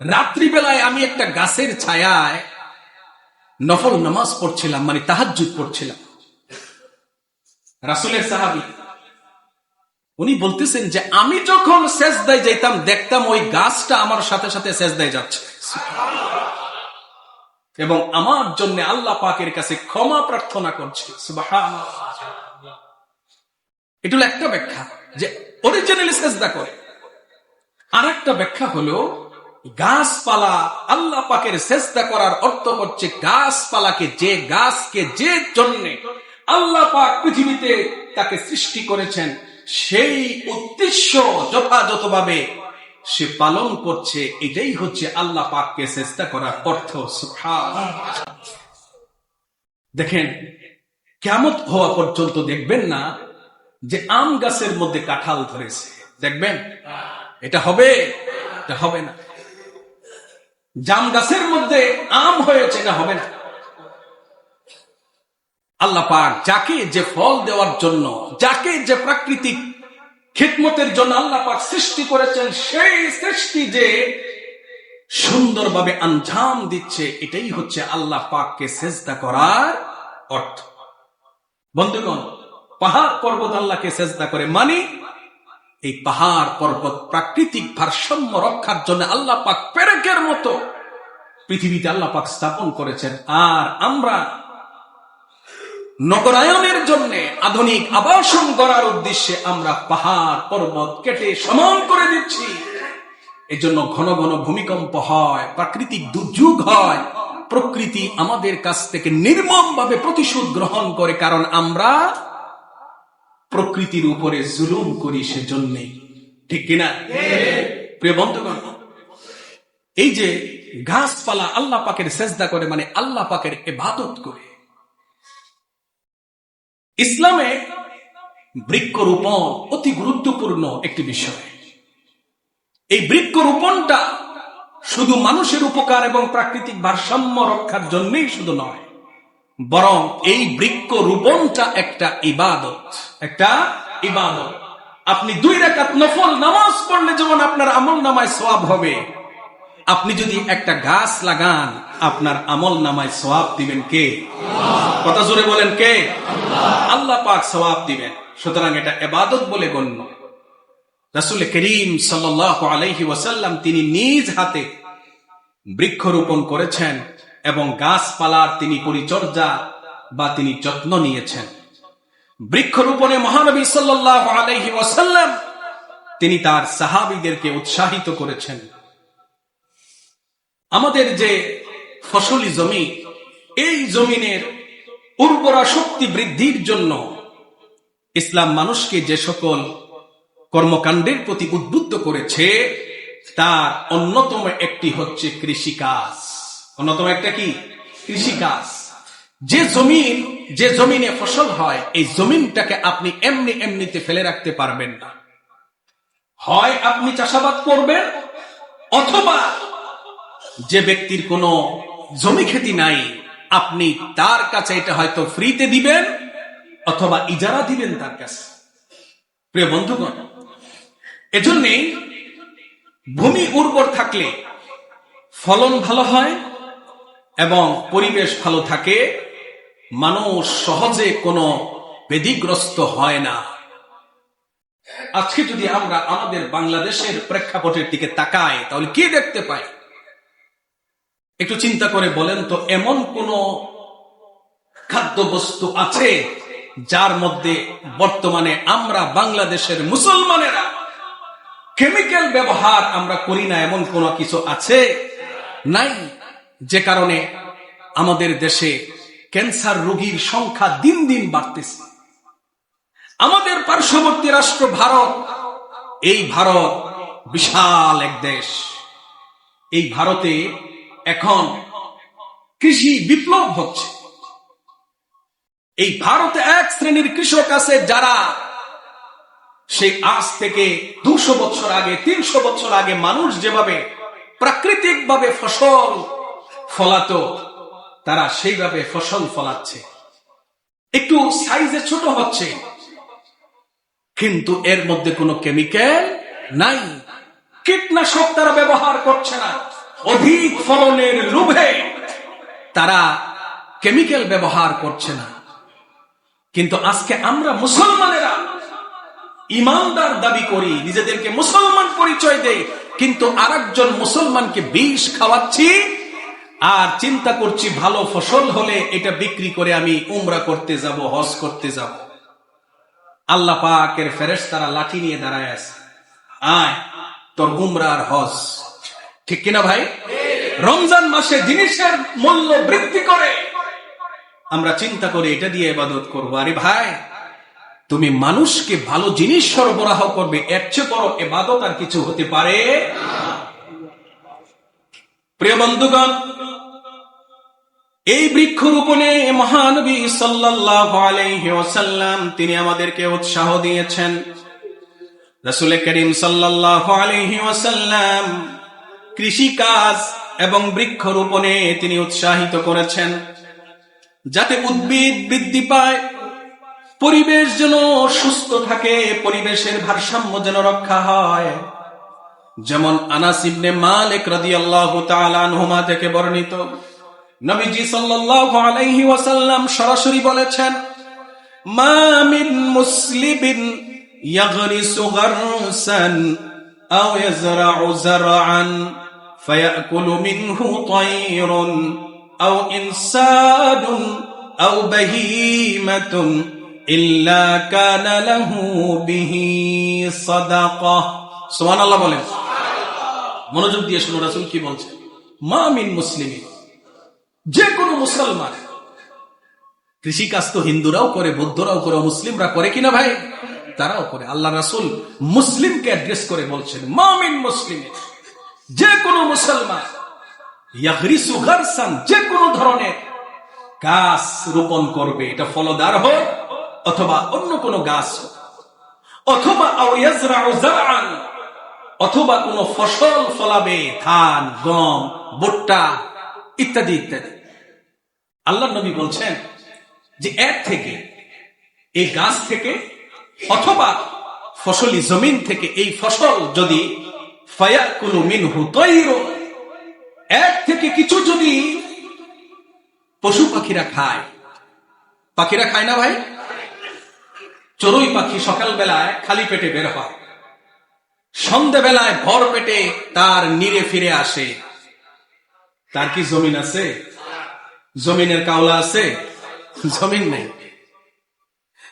রাত্রিবেলায় আমি একটা গাছের ছায়ায় নফল নামাজ পড়ছিলাম, মানে তাহাজ্জুদ পড়ছিলাম। রাসূলের সাহাবী উনি বলতেছেন যে আমি যখন সেজদায় যাইতাম দেখতাম ওই গাছটা আমার সাথে সাথে সেজদায় যাচ্ছে এবং আমার জন্য আল্লাহ পাকের কাছে ক্ষমা প্রার্থনা করছে। সুবহানাল্লাহ। এটা হলো একটা ব্যাখ্যা যে অরিজিনালি সেজদা করে। আর একটা ব্যাখ্যা হলো গাছপালা আল্লাহ পাকের সেজদা করার অর্থ হচ্ছে গাছপালাকে, যে গাছকে যে জন্য আল্লাহ পাক পৃথিবীতে তাকে সৃষ্টি করেছেন, সেই উদ্দেশ্য যথাযথভাবে সে পালন করছে। এটাই হচ্ছে আল্লাহ পাককে সেজদা করার অর্থ। সুবহানাল্লাহ। দেখেন, কিয়ামত হওয়া পর্যন্ত দেখবেন না যে আম গাছের মধ্যে কাঁঠাল ধরেছে। দেখবেন? এটা হবে? এটা হবে না। জাম গাছের মধ্যে আম হয়েছে, এটা হবে না। আল্লাহ পাক যাকে যে ফল দেওয়ার জন্য, যাকে যে প্রাকৃতিক খিদমতের জন্য আল্লাহ পাক সৃষ্টি করেছেন, সেই সৃষ্টি যে সুন্দরভাবে আঞ্জাম দিচ্ছে, এটাই হচ্ছে আল্লাহ পাককে সেজদা করার অর্থ। বন্ধুগণ, পাহাড় পর্বত আল্লাহকে সেজদা করে, মানে এই পাহাড় পর্বত প্রাকৃতিক ভারসাম্য রক্ষার জন্য আল্লাহ পাক পেরেকের মতো পৃথিবীতে আল্লাহ পাক স্থাপন করেছেন। আর আমরা নগরায়নের জন্য আধুনিক আবাসন গড়ার উদ্দেশ্যে আমরা পাহাড় পর্বত কেটে সমান করে দিচ্ছি। এজন্য ঘন ঘন ভূমিকম্প হয়, প্রাকৃতিক দুর্যোগ হয়, প্রকৃতি আমাদের কাছ থেকে নির্মম ভাবে প্রতিশোধ গ্রহণ করে, কারণ আমরা প্রকৃতির উপরে জুলুম করি সেজন্যে। ঠিক কিনা? প্রিয় বন্ধুগণ, এই যে গাছপালা আল্লাহ পাকের সেজদা করে, মানে আল্লাহ পাকের ইবাদত করে। ইসলামে বৃক্ষরোপণ অতি গুরুত্বপূর্ণ একটি বিষয়। এই বৃক্ষরোপণটা শুধু মানুষের উপকার এবং প্রাকৃতিক ভারসাম্য রক্ষার জন্যই শুধু নয়, বরং এই বৃক্ষরোপণটা একটা ইবাদত। একটা ইবাদত। আপনি 2 রাকাত নফল নামাজ পড়লে যেমন আপনার আমল নামায় সওয়াব হবে, আপনি যদি একটা গাছ লাগান আপনার আমল নামায় সওয়াব দিবেন কে? কথা জোরে বলেন, কে? আল্লাহ পাক সওয়াব দিবেন। সুতরাং এটা ইবাদত বলে গণ্য। রাসূল করিম সাল্লাল্লাহু আলাইহি ওয়াসাল্লাম তিনি নিজ হাতে বৃক্ষরোপণ করেছেন এবং গাছপালার তিনি পরিচর্যা বা তিনি যত্ন নিয়েছেন। বৃক্ষরোপণে মহানবী সাল্লাল্লাহু আলাইহি ওয়াসাল্লাম তিনি তার সাহাবীদেরকে উৎসাহিত করেছেন। আমাদের যে ফসলি জমি, এই জমিনের উর্বরা শক্তি বৃদ্ধির জন্য ইসলাম মানুষকে যে সকল কর্মকাণ্ডের প্রতি উদ্বুদ্ধ করেছে, তার অন্যতম একটি হচ্ছে কৃষিকাজ। অন্যতম একটা কি? কৃষিকাজ। যে জমিনে ফসল হয়, এই জমিনটাকে আপনি এমনিতে ফেলে রাখতে পারবেন না। হয় আপনি চাষাবাদ করবেন, অথবা যে ব্যক্তির কোনো জমি খেতি নাই, আপনি তার কাছে এটা হয়তো ফ্রিতে দিবেন অথবা ইজারা দিবেন তার কাছে। প্রিয় বন্ধুগণ, এজন্যে ভূমি উর্বর থাকলে ফলন ভালো হয় এবং পরিবেশ ভালো থাকে, মানুষ সহজে কোনো ব্যাধিগ্রস্ত হয় না। আজকে যদি আমরা আমাদের বাংলাদেশের প্রেক্ষাপটের দিকে তাকাই, তাহলে কি দেখতে পাই? একটু চিন্তা করে বলেন তো, এমন কোন খাদ্যবস্তু আছে যার মধ্যে বর্তমানে আমরা বাংলাদেশের মুসলমানেরা কেমিক্যাল ব্যবহার আমরা করি না? এমন কোন কিছু আছে? নাই। যে কারণে আমাদের দেশে ক্যান্সার রোগীর সংখ্যা দিন দিন বাড়তেছে। আমাদের পার্শ্ববর্তী রাষ্ট্র ভারত, এই ভারত বিশাল এক দেশ। এই ভারতে এখন কৃষি বিপ্লব হচ্ছে। এই ভারতে এক শ্রেণীর কৃষক আছে যারা সেই আজ থেকে 200 বছর আগে, 300 বছর আগে মানুষ যেভাবে প্রাকৃতিক ভাবে ফসল ফলাতো, তারা সেইভাবে ফসল ফলাচ্ছে। একটু সাইজে ছোট হচ্ছে, কিন্তু এর মধ্যে কোনো কেমিক্যাল নাই। কীটনাশক তারা ব্যবহার করছে না। অধিক ফলনের লোভে তারা কেমিক্যাল ব্যবহার করছে না। কিন্তু আজকে আমরা মুসলমানেরা ইমানদার দাবি করি, নিজেদেরকে মুসলমান পরিচয় দেই, কিন্তু আরেকজন মুসলমানকে বিষ খাওয়াচ্ছি আর চিন্তা করছি ভালো ফসল হলে এটা বিক্রি করে আমি উমরা করতে যাব, হজ করতে যাব। আল্লাহ পাকের ফেরেশতারা লাঠি নিয়ে দাঁড়ায় আছে, আয় তোর উমরা আর হজ। ঠিক কিনা ভাই? রমজান মাসে জিনিসের মূল্য বৃদ্ধি করে আমরা চিন্তা করি এটা দিয়ে ইবাদত করবো। আরে ভাই, তুমি মানুষকে ভালো জিনিস সরবরাহ করবে, এর চেয়ে বড় ইবাদত আর কিছু হতে পারে? প্রিয় বন্ধুগণ, এই বৃক্ষরোপণে মহানবী সাল্লাল্লাহু আলাইহি ওয়াসাল্লাম তিনি আমাদেরকে উৎসাহ দিয়েছেন। রাসূল করিম সাল্লাল্লাহু আলাইহি ওয়াসাল্লাম কৃষিকাজ এবং বৃক্ষরোপণে তিনি উৎসাহিত করেছেন, যাতে উদ্ভিদ বৃদ্ধি পায়, পরিবেশ যেন সুস্থ থাকে, পরিবেশের ভারসাম্য যেন রক্ষা হয়। যেমন আনাস ইবনে মালিক রাদিয়াল্লাহু তাআলা আনহুমা থেকে বর্ণিত, নবীজি সাল্লাল্লাহু আলাইহি ওয়াসাল্লাম সরাসরি বলেছেন, মা মিন মুসলিমিন ইয়াগরিসু গারসান আও ইয়াজরাউ যারআন ফায়াকুলু মিনহু তায়রুন আও ইনসানুন আও বাহীমাতুন ইল্লা কানা লাহু বিহি সাদাকাহ। সুবহানাল্লাহ বলেন। মনোযোগ দিয়ে শুনুন রাসূল কি বলছেন। মা মিন মুসলিমিন, যে কোনো মুসলমান, কৃষিকাজ তো হিন্দুরাও করে, বৌদ্ধরাও করে, মুসলিমরা করে কিনা ভাই? তারাও করে। আল্লাহ রাসূল মুসলিমকে অ্যাড্রেস করে বলছেন, মা মিন মুসলিমিন, যে কোনো মুসলমান, ইয়াগরিসু গারসান, যে কোনো ধরনের গাছ রোপণ করবে, এটা ফলদার হোক অথবা অন্য কোনো গাছ হোক, অথবা আও ইয়াজরাউ যারআন, অথবা কোনো ফসল ফলাবে, ধান, গম, ভুট্টা ইত্যাদি ইত্যাদি। আল্লাহ নবী বলছেন যে এর থেকে, এই গাছ থেকে অথবা ফসলি জমিন থেকে এই ফসল যদি ফায়াকুলু মিনহু তায়রুন, এর থেকে কিছু যদি পশু পাখিরা খায়, পাখিরা খায় না ভাই? চড়ুই পাখি সকাল বেলায় খালি পেটে বের হয়, সন্ধ্যেবেলায় ভর পেটে তার নিরে ফিরে আসে। তার কি জমিন আছে? জমিনের কাওলা আছে? জমিন নেই।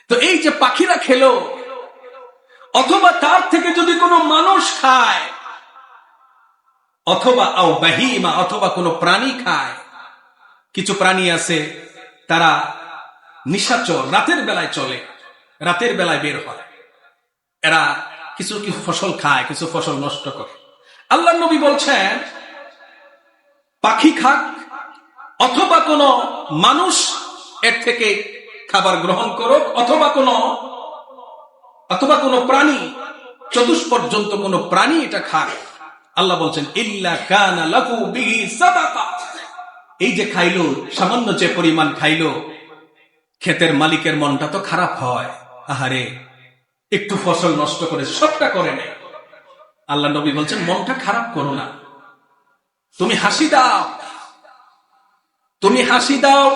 তো এই যে পাখিরা খেলো, অথবা তার থেকে যদি কোনো মানুষ খায়, অথবা আও বাহিমা, অথবা কোনো প্রাণী খায়। কিছু প্রাণী আছে তারা নিশাচর, রাতের বেলায় চলে, রাতের বেলায় বের হয়। এরা কিছু কিছু ফসল খায়, কিছু ফসল নষ্ট করে। আল্লাহ নবী বলছেন পাখি খাক অথবা কোনো মানুষ এর থেকে খাবার গ্রহণ করুক, অথবা কোনো প্রাণী, চতুষ্পর্যন্ত কোনো প্রাণী এটা খাক, আল্লাহ বলছেন ইল্লা কানা লাহু বিহি সাদাকা। এই যে খাইলো, সামান্য যে পরিমাণ খাইলো, ক্ষেতের মালিকের মনটা তো খারাপ হয়, আহারে একটু ফসল নষ্ট করে সবটা করে নেয়। আল্লাহ নবী বলছেন মনটা খারাপ করো না, তুমি হাসি দাও।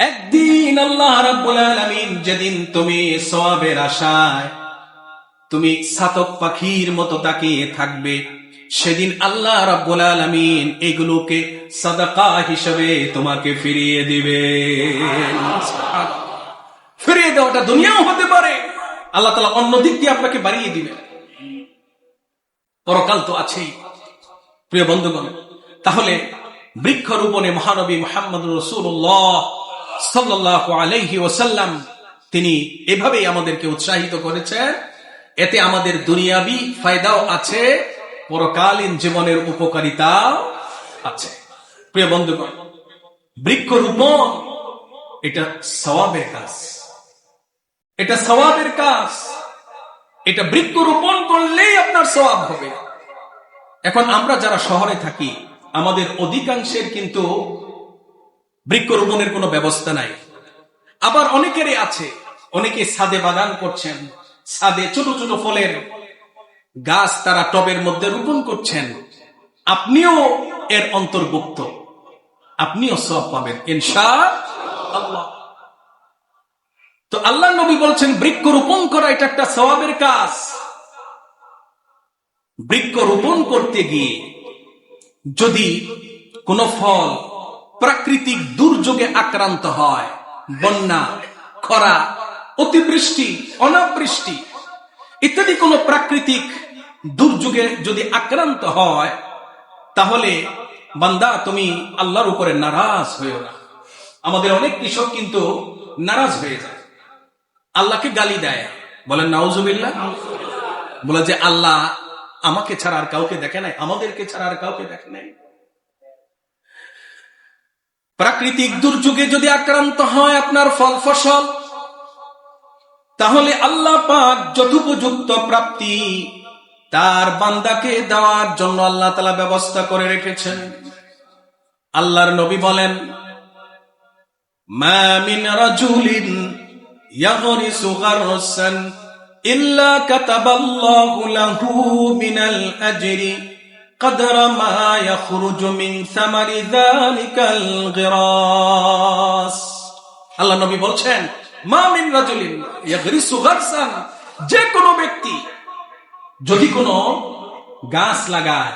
একদিন আল্লাহ রাব্বুল আলামিন যেদিন তুমি সওয়াবের আশায় তুমি ছাতক পাখির মতো তাকিয়ে থাকবে, সেদিন আল্লাহ রাব্বুল আলামিন এগুলোকে সাদাকা হিসেবে তোমাকে ফিরিয়ে দিবে। ফিরিয়ে দেওয়াটা দুনিয়াও হতে পারে, আল্লাহ তাআলা অন্য দিক দিয়ে আপনাকে বাড়িয়ে দিবে, পরকাল তো আছেই। প্রিয় বন্ধুগণ, তাহলে বৃক্ষরোপণে মহানবী মুহাম্মদুর রাসূলুল্লাহ সাল্লাল্লাহু আলাইহি ওয়াসাল্লাম তিনি এভাবেই আমাদেরকে উৎসাহিত করেছেন। এতে আমাদের দুনিয়াবি ফায়দাও আছে, পরকালীন জীবনের উপকারিতাও আছে। প্রিয় বন্ধুগণ, বৃক্ষরোপণ এটা সওয়াবের কাজ, এটা বৃক্ষরোপণ করলেই আপনার সওয়াব হবে। এখন আমরা যারা শহরে থাকি, আমাদের অধিকাংশের কিন্তু বৃক্ষরোপণের কোনো ব্যবস্থা নাই। আবার অনেকেরই আছে, অনেকে ছাদে বাগান করছেন, ছাদে ছোট ছোট ফলের গাছ তারা টবের মধ্যে রোপণ করছেন। আপনিও এর অন্তর্ভুক্ত, আপনিও সওয়াব পাবেন ইনশাআল্লাহ। তো আল্লাহ নবী বলছেন বৃক্ষরোপণ করা এটা একটা সওয়াবের কাজ। বৃক্ষরোপণ করতে গিয়ে যদি কোন ফল প্রাকৃতিক দুর্যোগে আক্রান্ত হয়, বন্যা, খরা, অতিবৃষ্টি, অনাবৃষ্টি ইত্যাদি কোন প্রাকৃতিক দুর্যোগে যদি আক্রান্ত হয়, তাহলে বান্দা তুমি আল্লাহর উপরে নারাজ হয়েও না। আমাদের অনেক কৃষক কিন্তু নারাজ হয়ে যায়, আল্লাহকে গালি দেয়, বলেন নাউজুবিল্লাহ, বলে যে আল্লাহ আমাকে ছাড়া আর কাউকে দেখে নাই, আমাদেরকে ছাড়া আর কাউকে দেখে নাই। প্রাকৃতিক দুর্যোগে যদি আক্রান্ত হয় আপনার ফল ফসল, তাহলে আল্লাহ পাক যথোপযুক্ত প্রাপ্তি তার বান্দাকে দেওয়ার জন্য আল্লাহ তাআলা ব্যবস্থা করে রেখেছেন। আল্লাহর নবী বলেন মা মিন রাজুলিন ইয়াগরিসু গারসান ইল্লা কাতাবাল্লাহু লাহু মিনাল আজরি কদরা মা ইয়াখরুজু মিন সামারি যালিকাল গিরাস। আল্লাহ নবী বলছেন মা মিন রাজুলিন ইয়াগরিসু গারসান, যে কোনো ব্যক্তি যদি কোনো গাছ লাগায়,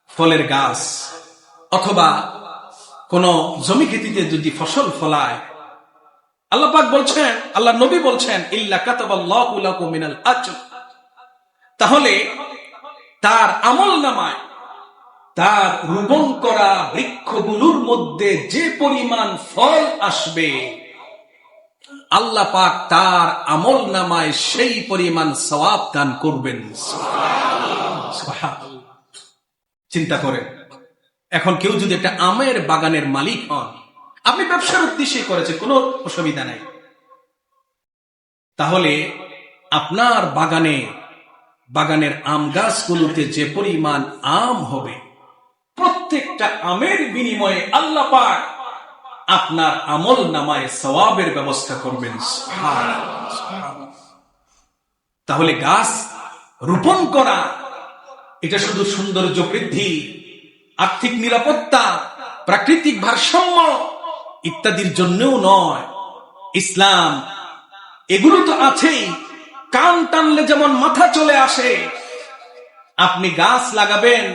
ফলের গাছ, অথবা কোন জমি খেতিতে যদি ফসল ফলায়, আল্লাহ পাক বলছেন, আল্লাহ নবী বলছেন ইল্লা কাতাবাল্লাহু লাহু মিনাল আজর, তাহলে তার আমলনামায় তার রোপণ করা বৃক্ষগুলোর মধ্যে যে পরিমাণ ফল আসবে, আল্লাহ পাক তার আমলনামায় সেই পরিমাণ সওয়াব দান করবেন। সুবহানাল্লাহ। চিন্তা করেন, এখন কেউ যদি একটা আমের বাগানের মালিক হন, আপনি ব্যবসার উদ্দেশ্যে করেছেন, কোনো অসুবিধা নাই, তাহলে আপনার বাগানের আম গাছগুলোতে যে পরিমাণ আম হবে, প্রত্যেকটা আমের বিনিময়ে আল্লাহ পাক আপনার আমল নামায় সওয়াবের ব্যবস্থা করবেন। তাহলে গাছ রোপণ করা এটা শুধু সৌন্দর্য বৃদ্ধি, আর্থিক নিরাপত্তা, প্রাকৃতিক ভারসাম্য ইত্যাদির জন্যও নয়। ইসলাম এগুলো তো আছেই, কান টানলে যেমন মাথা চলে আসে। আপনি গাছ লাগাবেন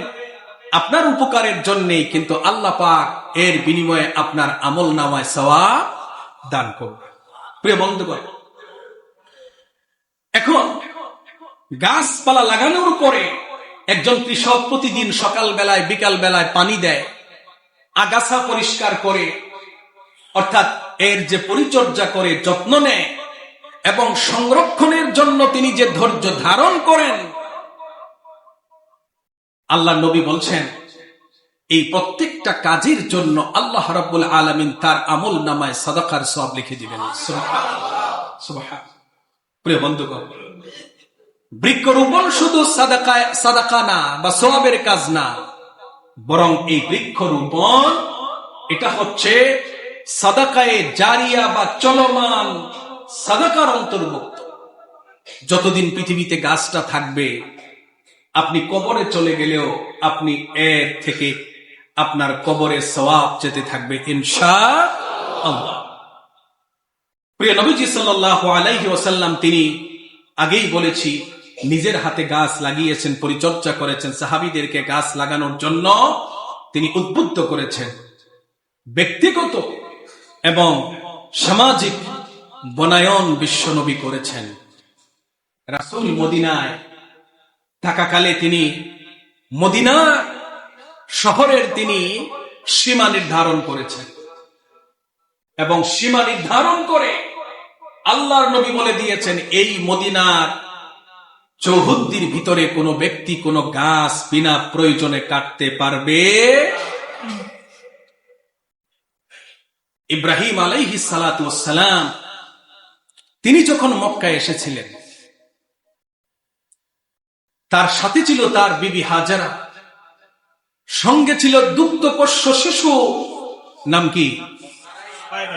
আপনার উপকারের জন্যই, কিন্তু আল্লাহ পাক এর বিনিময়ে আপনার আমল নামায় সওয়াব দান করবে। প্রিয় বন্ধুগণ, এখন গাছপালা লাগানোর পরে একজন কৃষক প্রতিদিন সকাল বেলায় বিকাল বেলায় পানি দেয়, আগাছা পরিষ্কার করে, অর্থাৎ এর যে পরিচর্যা করে যত্ন নেয়, এবং সংরক্ষণের জন্য তিনি যে ধৈর্য ধারণ করেন, আল্লাহ নবী বলছেন এই প্রত্যেকটা কাজের জন্য আল্লাহ রাব্বুল আলামিন তার আমল নামায় সাদাকার সওয়াব লিখে দিবেন। সুবহানাল্লাহ, সুবহানাল্লাহ। প্রিয় বন্ধুগণ, বৃক্ষরোপণ শুধু সাদাকা না বা সওয়াবের কাজ না, বরং এই বৃক্ষরোপণ এটা হচ্ছে সাদাকায়ে জারিয়া বা চলমান সাদাকার অন্তর্ভুক্ত। যতদিন পৃথিবীতে গাছটা থাকবে, আপনি কবরে চলে গেলেও আপনি এর থেকে আপনার কবরে সওয়াব যেতে থাকবে ইনশাআল্লাহ। প্রিয় নবীজি সাল্লাল্লাহু আলাইহি ওয়াসাল্লাম তিনি আগেই বলেছি নিজের হাতে গাছ লাগিয়েছেন, পরিচর্যা করেছেন, সাহাবীদেরকে গাছ লাগানোর জন্য তিনি উদ্বুদ্ধ করেছেন। ব্যক্তিগত এবং সামাজিক বনায়ন বিশ্বনবী করেছেন। রাসূল মদিনায় থাকাকালে তিনি মদিনা শহরের তিনি সীমা নির্ধারণ করেছেন এবং সীমা নির্ধারণ করে আল্লাহর নবী বলে দিয়েছেন এই মদিনার চৌহদ্দির ভিতরে কোনো ব্যক্তি কোনো গাছ বিনা প্রয়োজনে কাটতে পারবে। ইব্রাহিম আলাইহিস সালাতু ওয়াস সালাম তিনি যখন মক্কায় এসেছিলেন, তার সাথে ছিল তার বিবি হাজারা, সঙ্গে ছিল দুগ্ধপোষ্য শিশু। নাম কি?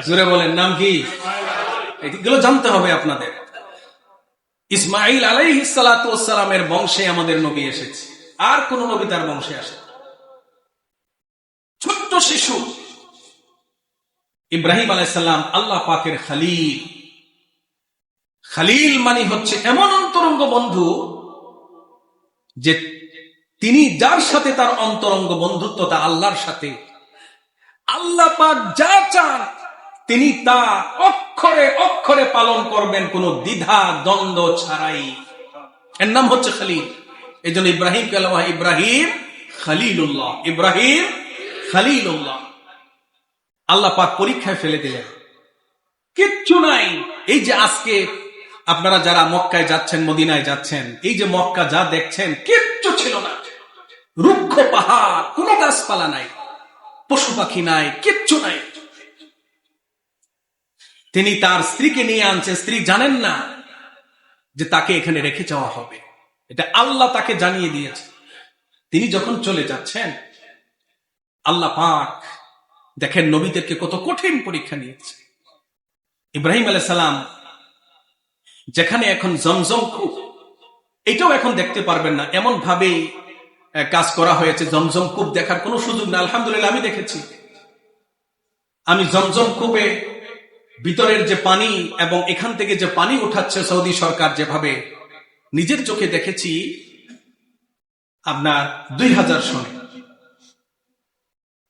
জোরে বলেন, নাম কি? এগুলো জানতে হবে আপনাদের। ইসমাঈল আলাইহিস সালাতু ওয়াস সালামের বংশে আমাদের নবী এসেছে, আর কোন নবী তার বংশে আসে। ছোট্ট শিশু ইব্রাহিম আলাইহিস সালাম আল্লাহ পাকের খলিল। খলিল মানে হচ্ছে এমন অন্তরঙ্গ বন্ধু যে তিনি যার সাথে তার অন্তরঙ্গ বন্ধুত্ব তা আল্লাহর সাথে। আল্লাহ পাক যা চান তিনি তা অক্ষরে অক্ষরে পালন করবেন, কোনো দ্বিধা দ্বন্দ্ব ছাড়াই। এর নাম হচ্ছে খলিল। এই জন্য ইব্রাহিম কালামা ইব্রাহিম খলিলুল্লাহ, ইব্রাহিম খলিলুল্লাহ। আল্লাহ পাক পরীক্ষায় ফেলে দিলেন, কিচ্ছু নাই। এই যে আজকে আপনারা যারা মক্কায় যাচ্ছেন, মদিনায় যাচ্ছেন, এই যে মক্কা যা দেখছেন কিচ্ছু ছিল না। রুক্ষ পাহাড়, কোনো গাছপালা নাই, পশু পাখি নাই, কিচ্ছু নাই। তিনি তার স্ত্রীকে নিয়ে আনছেন, স্ত্রী জানেন না যে তাকে এখানে রেখে যাওয়া হবে, এটা আল্লাহ তাকে জানিয়ে দিয়েছে। তিনি যখন চলে যাচ্ছেন, আল্লাহ পাক দেখেন নবীদেরকে কত কঠিন পরীক্ষা নিয়েছে। ইব্রাহিম আলাইহিস সালাম যেখানে এখন জমজম কূপ, এটাও এখন দেখতে পারবেন না, এমন ভাবে কাজ করা হয়েছে। জমজম কূপ দেখার কোনো সুযোগ না। আলহামদুলিল্লাহ আমি দেখেছি। আমি জমজম কূপে ভিতরের যে পানি এবং এখান থেকে যে পানি উঠাচ্ছে সৌদি সরকার, যেভাবে নিজের চোখে দেখেছি। আপনার 2000 সনে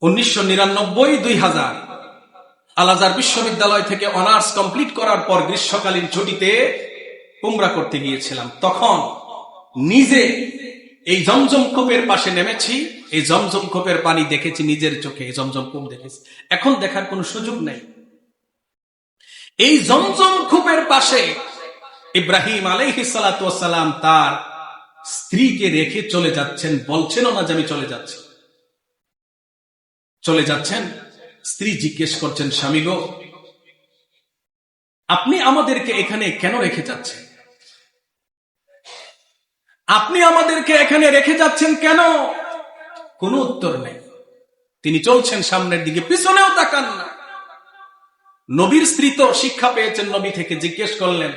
1999 2000 আল আজহার বিশ্ববিদ্যালয় থেকে অনার্স কমপ্লিট করার পর গ্রীষ্মকালীন ছুটিতে উমরা করতে গিয়েছিলাম। তখন নিজে এই জমজম কূপের পাশে নেমেছি, এই জমজম কূপের পানি দেখেছি নিজের চোখে, এই জমজম কূপ দেখেছি। এখন দেখার কোনো সুযোগ নেই। এই জমজম কূপের পাশে ইব্রাহিম আলাইহিস সালাতু ওয়াস সালাম তার স্ত্রীকে রেখে চলে যাচ্ছেন, বলছেন না যে আমি চলে যাচ্ছি। চলে যাচ্ছেন, স্ত্রী জিজ্ঞেস করছেন, স্বামী গো, আপনি আমাদেরকে এখানে কেন রেখে যাচ্ছেন? আপনি আমাদেরকে এখানে রেখে যাচ্ছেন কেন? কোনো উত্তর নেই। তিনি চলছেন সামনের দিকে, পিছনেও তাকান না। নবীর স্ত্রী তো শিক্ষা পেয়েছেন নবী থেকে, জিজ্ঞেস করলেন,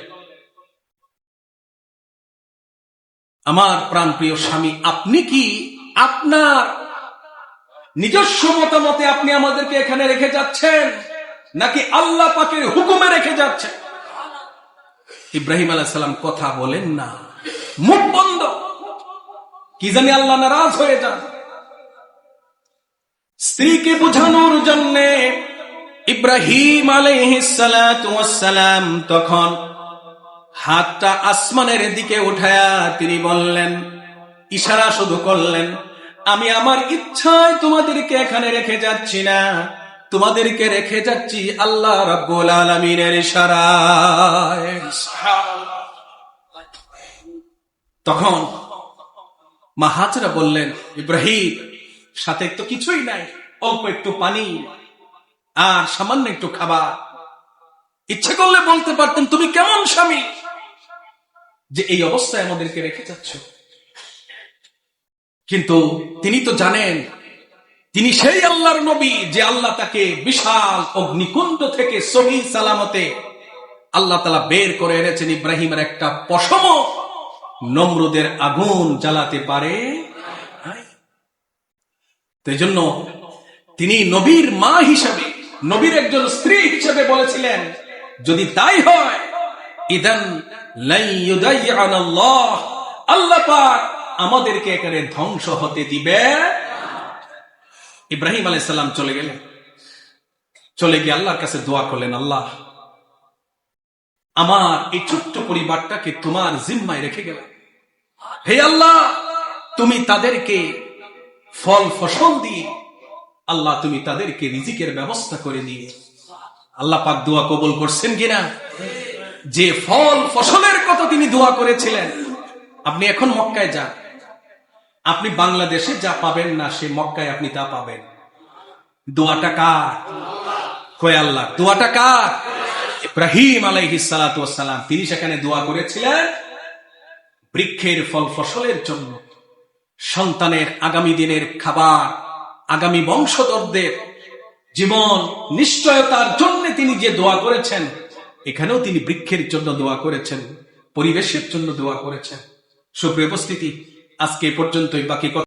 আমার প্রাণপ্রিয় স্বামী, আপনি কি আপনার নিজস্ব মতামতে আপনি আমাদেরকে এখানে রেখে যাচ্ছেন, নাকি আল্লাহ পাকের হুকুমে রেখে যাচ্ছেন? ইব্রাহিম আলাইহিস সালাম কথা বলেন না, মুখ বন্ধ। কি জানি আল্লাহ নারাজ হয়ে যান। স্ত্রীকে বোঝানোর জন্য ইব্রাহিম আলাইহিস সালাতু ওয়াস সালাম তখন হাতটা আসমানের দিকে উঠায়া তিনি বললেন, ইশারা শুধু করলেন, আমি আমার ইচ্ছায় তোমাদেরকে এখানে রেখে যাচ্ছি না, তোমাদেরকে রেখে যাচ্ছি আল্লাহ রাব্বুল আলামিনের ইশারায়। তখন মা হাজরা বললেন, ইব্রাহিম, সাথে তো কিছুই নাই, অল্প একটু পানি আর সামান্য একটু খাবার। ইচ্ছে করলে বলতে পারতেন, তুমি কেমন স্বামী যে এই অবস্থায় আমাদেরকে রেখে যাচ্ছ। কিন্তু তিনি তো জানেন তিনি সেই আল্লাহর নবী যে আল্লাহ তাকে বিশাল অগ্নিকুণ্ড থেকে সহি সালামতে আল্লাহ তাআলা বের করে এনেছেন। ইব্রাহিমের একটা পশম নমরুদের আগুন জ্বালাতে পারে। এই জন্য তিনি নবীর মা হিসেবে, নবীর একজন স্ত্রী হিসেবে বলেছিলেন, যদি তাই হয় ইদান লাই ইউদাইয়ানাল্লাহ, আল্লাহ পাক আমাদেরকে এখানে ধ্বংস হতে দিবে। ইব্রাহিম আলাইহিস সালাম চলে গেলেন, চলে গিয়ে আল্লাহর কাছে দোয়া করলেন, আল্লাহ আমার এই ছোট্ট পরিবারটাকে তোমার জিম্মায় রেখে গেলাম। হে আল্লাহ, তুমি তাদেরকে ফল ফসল দিয়ে, আল্লাহ তুমি তাদেরকে রিজিকের ব্যবস্থা করে দিয়ে। আল্লাহ পাক দোয়া কবুল করছেন কিনা? যে ফল ফসলের কথা তিনি দোয়া করেছিলেন, আপনি এখন মক্কায় যান, আপনি বাংলাদেশে যা পাবেন না সে মক্কায় আপনি তা পাবেন। দোয়াটা কার? কয় আল্লাহ। দোয়াটা কার? ইব্রাহিম আলাইহিস সালাতু ওয়াস সালাম। তিনি সেখানে দোয়া করেছিলেন বৃক্ষের ফল ফসলের জন্য, সন্তানের আগামী দিনের খাবার, আগামী বংশধরদের জীবন নিশ্চয়তার জন্য তিনি যে দোয়া করেছেন, এখানেও তিনি বৃক্ষের জন্য দোয়া করেছেন, পরিবেশের জন্য দোয়া করেছেন। সুপ্রিয় উপস্থিতি, আজকে পর্যন্তই। বাকি